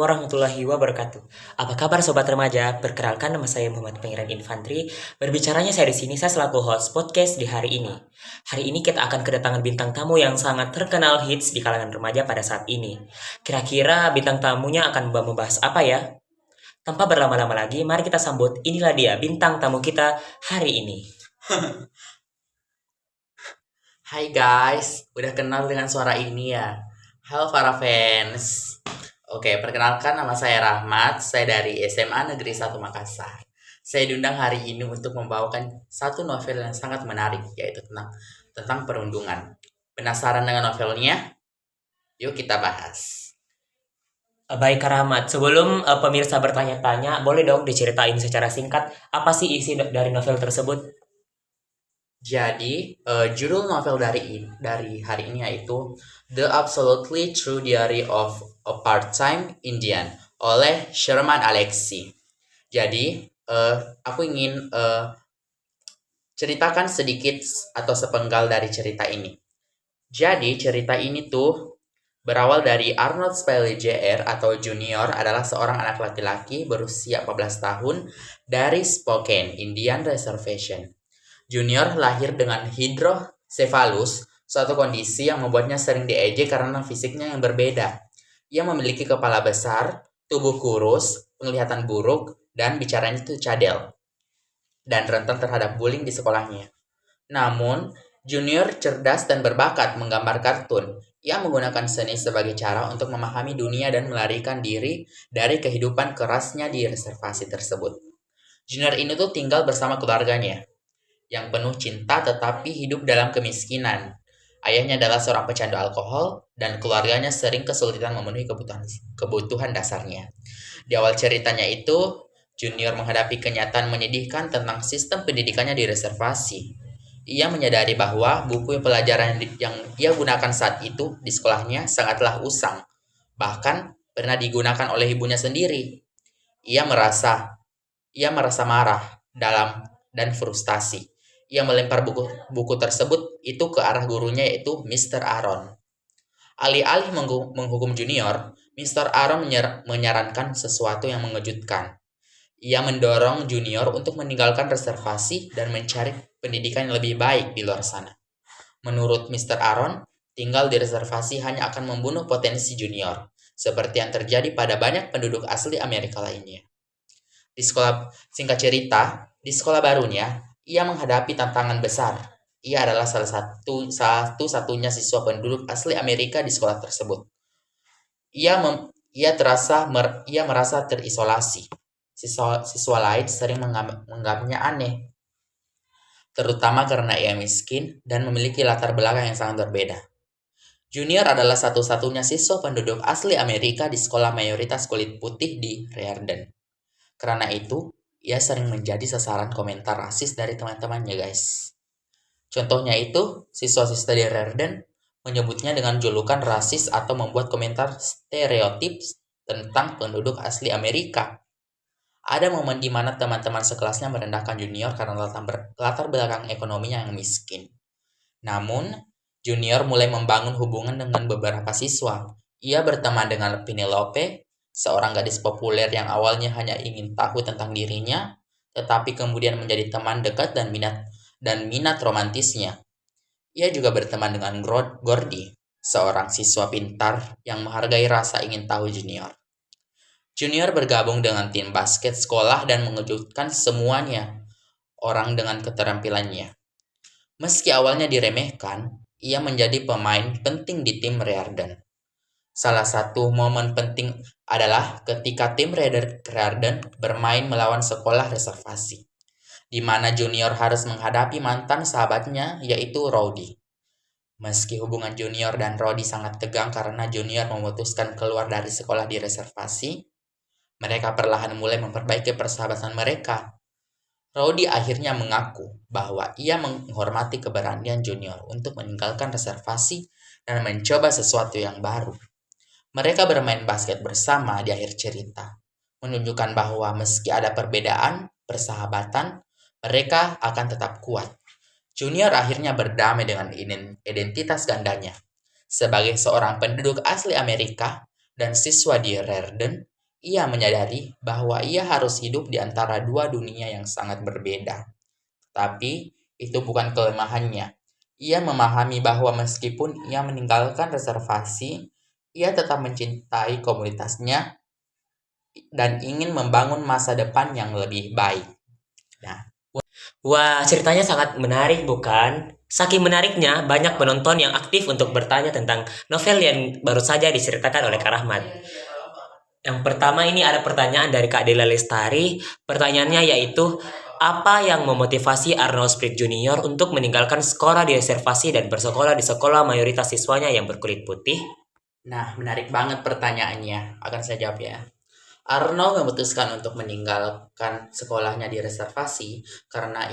warahmatullahi wabarakatuh. Apa kabar sobat remaja? Perkenalkan nama saya Muhammad Pangeran Infantri. Berbicaranya saya di sini, saya selaku host podcast di hari ini. Hari ini kita akan kedatangan bintang tamu yang sangat terkenal hits di kalangan remaja pada saat ini. Kira-kira bintang tamunya akan membahas apa ya? Tanpa berlama-lama lagi, mari kita sambut. Inilah dia bintang tamu kita hari ini. Hai guys, udah kenal dengan suara ini ya? Halo para fans. Oke, perkenalkan nama saya Rahmat, saya dari SMA Negeri 1 Makassar. Saya diundang hari ini untuk membawakan satu novel yang sangat menarik, yaitu tentang perundungan. Penasaran dengan novelnya? Yuk kita bahas. Baik Kak Rahmat, sebelum pemirsa bertanya-tanya, boleh dong diceritain secara singkat apa sih isi dari novel tersebut? Jadi, judul novel dari hari ini yaitu The Absolutely True Diary of a Part-Time Indian oleh Sherman Alexie. Jadi, aku ingin ceritakan sedikit atau sepenggal dari cerita ini. Jadi, cerita ini tuh berawal dari Arnold Spelling Jr. atau Junior adalah seorang anak laki-laki berusia 14 tahun dari Spokane, Indian Reservation. Junior lahir dengan hidrocephalus, suatu kondisi yang membuatnya sering diejek karena fisiknya yang berbeda. Ia memiliki kepala besar, tubuh kurus, penglihatan buruk, dan bicaranya itu cadel, dan rentan terhadap bullying di sekolahnya. Namun, Junior cerdas dan berbakat menggambar kartun. Ia menggunakan seni sebagai cara untuk memahami dunia dan melarikan diri dari kehidupan kerasnya di reservasi tersebut. Junior ini tuh tinggal bersama keluarganya, yang penuh cinta tetapi hidup dalam kemiskinan. Ayahnya adalah seorang pecandu alkohol dan keluarganya sering kesulitan memenuhi kebutuhan dasarnya. Di awal ceritanya itu, Junior menghadapi kenyataan menyedihkan tentang sistem pendidikannya di reservasi. Ia menyadari bahwa buku pelajaran yang ia gunakan saat itu di sekolahnya sangatlah usang, bahkan pernah digunakan oleh ibunya sendiri. Ia merasa marah dan frustasi. Ia melempar buku tersebut itu ke arah gurunya yaitu Mr. Aaron. Alih-alih menghukum Junior, Mr. Aaron menyarankan sesuatu yang mengejutkan. Ia mendorong Junior untuk meninggalkan reservasi dan mencari pendidikan yang lebih baik di luar sana. Menurut Mr. Aaron, tinggal di reservasi hanya akan membunuh potensi Junior, seperti yang terjadi pada banyak penduduk asli Amerika lainnya. Singkat cerita, di sekolah barunya, ia menghadapi tantangan besar. Ia adalah salah satu-satunya siswa penduduk asli Amerika di sekolah tersebut. Ia merasa terisolasi. Siswa lain sering menganggapnya aneh, terutama karena ia miskin dan memiliki latar belakang yang sangat berbeda. Junior adalah satu-satunya siswa penduduk asli Amerika di sekolah mayoritas kulit putih di Riordan. Karena itu, ia sering menjadi sasaran komentar rasis dari teman-temannya, guys. Contohnya itu, siswa-siswa di Riordan menyebutnya dengan julukan rasis atau membuat komentar stereotip tentang penduduk asli Amerika. Ada momen di mana teman-teman sekelasnya merendahkan Junior karena latar belakang ekonominya yang miskin. Namun, Junior mulai membangun hubungan dengan beberapa siswa. Ia berteman dengan Penelope, seorang gadis populer yang awalnya hanya ingin tahu tentang dirinya, tetapi kemudian menjadi teman dekat dan minat romantisnya. Ia juga berteman dengan Gordy, seorang siswa pintar yang menghargai rasa ingin tahu Junior. Junior bergabung dengan tim basket sekolah dan mengejutkan semuanya orang dengan keterampilannya. Meski awalnya diremehkan, ia menjadi pemain penting di tim Riordan. Salah satu momen penting adalah ketika tim Riordan bermain melawan sekolah reservasi, di mana Junior harus menghadapi mantan sahabatnya yaitu Rowdy. Meski hubungan Junior dan Rowdy sangat tegang karena Junior memutuskan keluar dari sekolah di reservasi, mereka perlahan mulai memperbaiki persahabatan mereka. Rowdy akhirnya mengaku bahwa ia menghormati keberanian Junior untuk meninggalkan reservasi dan mencoba sesuatu yang baru. Mereka bermain basket bersama di akhir cerita, menunjukkan bahwa meski ada perbedaan persahabatan, mereka akan tetap kuat. Junior akhirnya berdamai dengan identitas gandanya. Sebagai seorang penduduk asli Amerika dan siswa di Riordan, Ia menyadari bahwa ia harus hidup di antara dua dunia yang sangat berbeda. Tapi itu bukan kelemahannya. Ia memahami bahwa meskipun ia meninggalkan reservasi, ia tetap mencintai komunitasnya dan ingin membangun masa depan yang lebih baik. Nah, Wah, ceritanya sangat menarik bukan? Saking menariknya, banyak penonton yang aktif untuk bertanya tentang novel yang baru saja diceritakan oleh Kak Rahmat. Yang pertama ini ada pertanyaan dari Kak Dela Lestari. Pertanyaannya yaitu, apa yang memotivasi Arnold Sprit Junior untuk meninggalkan sekolah di reservasi dan bersekolah di sekolah mayoritas siswanya yang berkulit putih? nah, menarik banget pertanyaannya. Akan saya jawab ya. Arnold memutuskan untuk meninggalkan sekolahnya di reservasi karena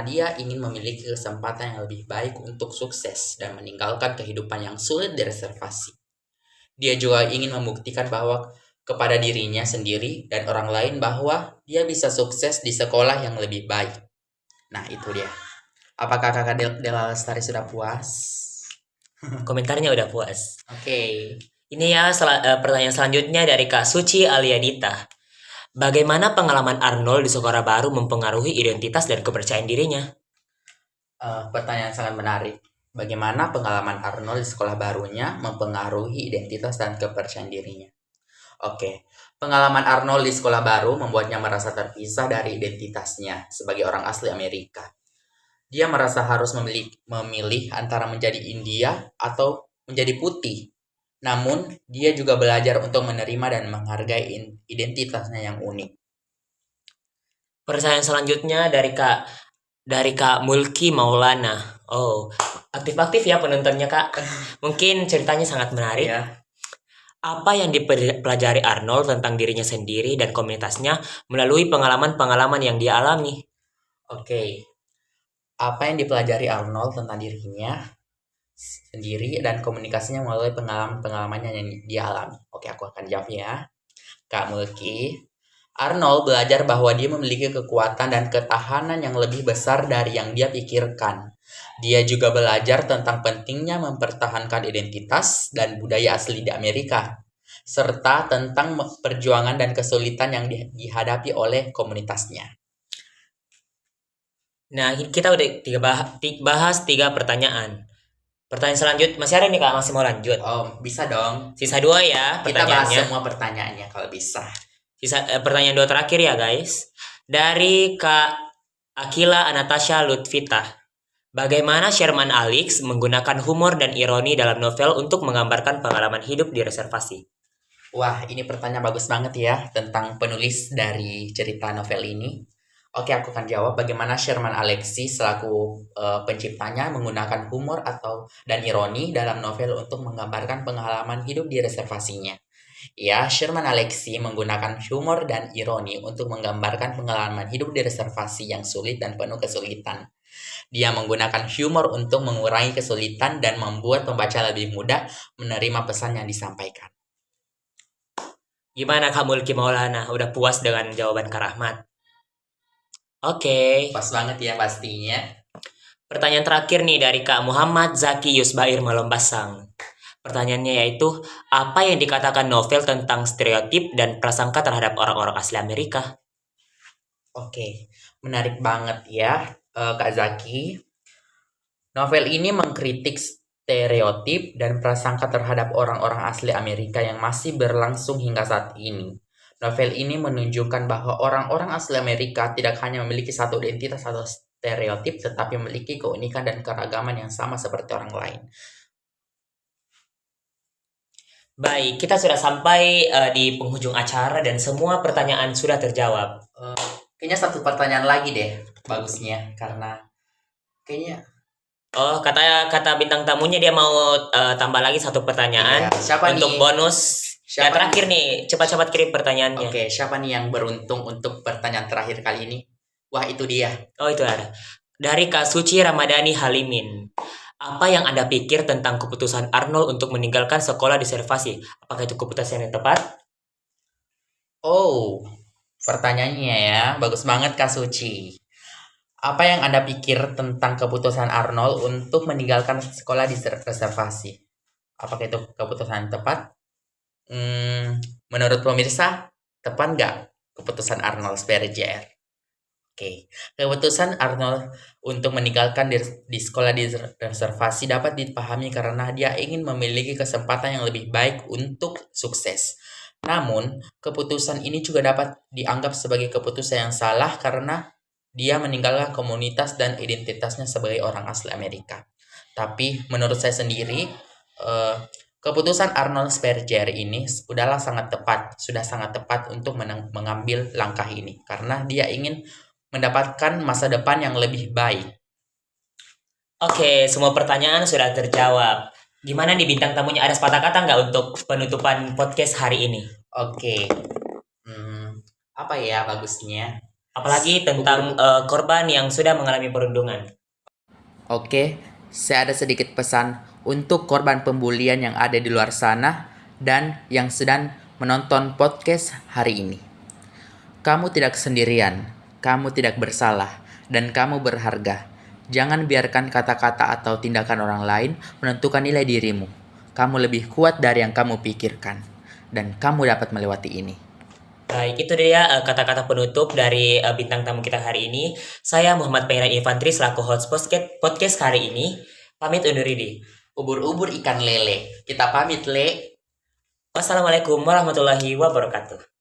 dia ingin memiliki kesempatan yang lebih baik untuk sukses dan meninggalkan kehidupan yang sulit di reservasi. Dia juga ingin membuktikan bahwa kepada dirinya sendiri dan orang lain bahwa dia bisa sukses di sekolah yang lebih baik. Nah, itu dia. Apakah Kakak Dela Lestari sudah puas? Komentarnya udah puas. Oke. Ini ya pertanyaan selanjutnya dari Kak Suci Aliadita. Bagaimana pengalaman Arnold di sekolah baru mempengaruhi identitas dan kepercayaan dirinya? Pertanyaan sangat menarik. Bagaimana pengalaman Arnold di sekolah barunya mempengaruhi identitas dan kepercayaan dirinya? Oke, pengalaman Arnold di sekolah baru membuatnya merasa terpisah dari identitasnya sebagai orang asli Amerika. Dia merasa harus memilih antara menjadi India atau menjadi putih. Namun, dia juga belajar untuk menerima dan menghargai identitasnya yang unik. Pertanyaan selanjutnya dari Kak Mulki Maulana. Oh, aktif-aktif ya penontonnya Kak. Mungkin ceritanya sangat menarik. Ya, Apa yang dipelajari Arnold tentang dirinya sendiri dan komunitasnya melalui pengalaman-pengalaman yang dia alami? oke. Apa yang dipelajari Arnold tentang dirinya sendiri dan komunikasinya melalui pengalaman-pengalamannya yang dia alami. Oke, aku akan jawab ya. Kak Mulki, Arnold belajar bahwa dia memiliki kekuatan dan ketahanan yang lebih besar dari yang dia pikirkan. Dia juga belajar tentang pentingnya mempertahankan identitas dan budaya asli di Amerika, serta tentang perjuangan dan kesulitan yang dihadapi oleh komunitasnya. Nah, kita udah bahas 3 pertanyaan. Pertanyaan selanjutnya masih ada nih Kak, masih mau lanjut. Oh, bisa dong. Sisa 2 ya Kita bahas pertanyaannya. semua pertanyaannya kalau bisa. Pertanyaan 2 terakhir ya guys. Dari Kak Akila Anastasia Lutfita. Bagaimana Sherman Alex menggunakan humor dan ironi dalam novel untuk menggambarkan pengalaman hidup di reservasi? Wah, ini pertanyaan bagus banget ya tentang penulis dari cerita novel ini. Oke, aku akan jawab bagaimana Sherman Alexie selaku penciptanya menggunakan humor dan ironi dalam novel untuk menggambarkan pengalaman hidup di reservasinya. Ya, Sherman Alexie menggunakan humor dan ironi untuk menggambarkan pengalaman hidup di reservasi yang sulit dan penuh kesulitan. Dia menggunakan humor untuk mengurangi kesulitan dan membuat pembaca lebih mudah menerima pesan yang disampaikan. Gimana Kak Mulki Maulana? Udah puas dengan jawaban Kak Rahmat? Oke. Pas banget ya pastinya. Pertanyaan terakhir nih dari Kak Muhammad Zaki Yusbair Malombasang. Pertanyaannya yaitu, apa yang dikatakan novel tentang stereotip dan prasangka terhadap orang-orang asli Amerika? Oke, menarik banget ya Kak Zaki. Novel ini mengkritik stereotip dan prasangka terhadap orang-orang asli Amerika yang masih berlangsung hingga saat ini. Novel ini menunjukkan bahwa orang-orang asli Amerika tidak hanya memiliki satu identitas atau stereotip, tetapi memiliki keunikan dan keragaman yang sama seperti orang lain. Baik, kita sudah sampai di penghujung acara dan semua pertanyaan sudah terjawab. Kayaknya satu pertanyaan lagi deh, bagusnya, karena kayaknya... Oh, kata bintang tamunya dia mau tambah lagi satu pertanyaan Iya, siapa untuk nih? bonus. Yang terakhir nih, cepat-cepat kirim pertanyaannya. Oke, siapa nih yang beruntung untuk pertanyaan terakhir kali ini? Wah, itu dia. Oh, itu ada. Dari Kak Suci Ramadhani Halimin. Apa yang Anda pikir tentang keputusan Arnold untuk meninggalkan sekolah di reservasi? Apakah itu keputusan yang tepat? Oh, pertanyaannya ya. Bagus banget Kak Suci. Apa yang Anda pikir tentang keputusan Arnold untuk meninggalkan sekolah di reservasi? Apakah itu keputusan yang tepat? Menurut pemirsa, tepat nggak keputusan Arnold Schwarzenegger? Oke, keputusan Arnold untuk meninggalkan di sekolah di reservasi dapat dipahami karena dia ingin memiliki kesempatan yang lebih baik untuk sukses. Namun, keputusan ini juga dapat dianggap sebagai keputusan yang salah karena dia meninggalkan komunitas dan identitasnya sebagai orang asli Amerika. Tapi menurut saya sendiri, eh, keputusan Arnold Schwarzenegger ini sudah sangat tepat untuk mengambil langkah ini karena dia ingin mendapatkan masa depan yang lebih baik. Oke, semua pertanyaan sudah terjawab. Gimana nih bintang tamunya? Ada sepatah kata nggak untuk penutupan podcast hari ini? Oke, apa ya bagusnya? Apalagi tentang korban yang sudah mengalami perundungan. Oke, saya ada sedikit pesan untuk korban pembulian yang ada di luar sana dan yang sedang menonton podcast hari ini. Kamu tidak sendirian, kamu tidak bersalah, dan kamu berharga. Jangan biarkan kata-kata atau tindakan orang lain menentukan nilai dirimu. Kamu lebih kuat dari yang kamu pikirkan, dan kamu dapat melewati ini. Baik, itu dia kata-kata penutup dari bintang tamu kita hari ini. Saya Muhammad Pangeran Infantri selaku host podcast hari ini. Pamit undur diri. Ubur-ubur ikan lele. Kita pamit, Le. Wassalamualaikum warahmatullahi wabarakatuh.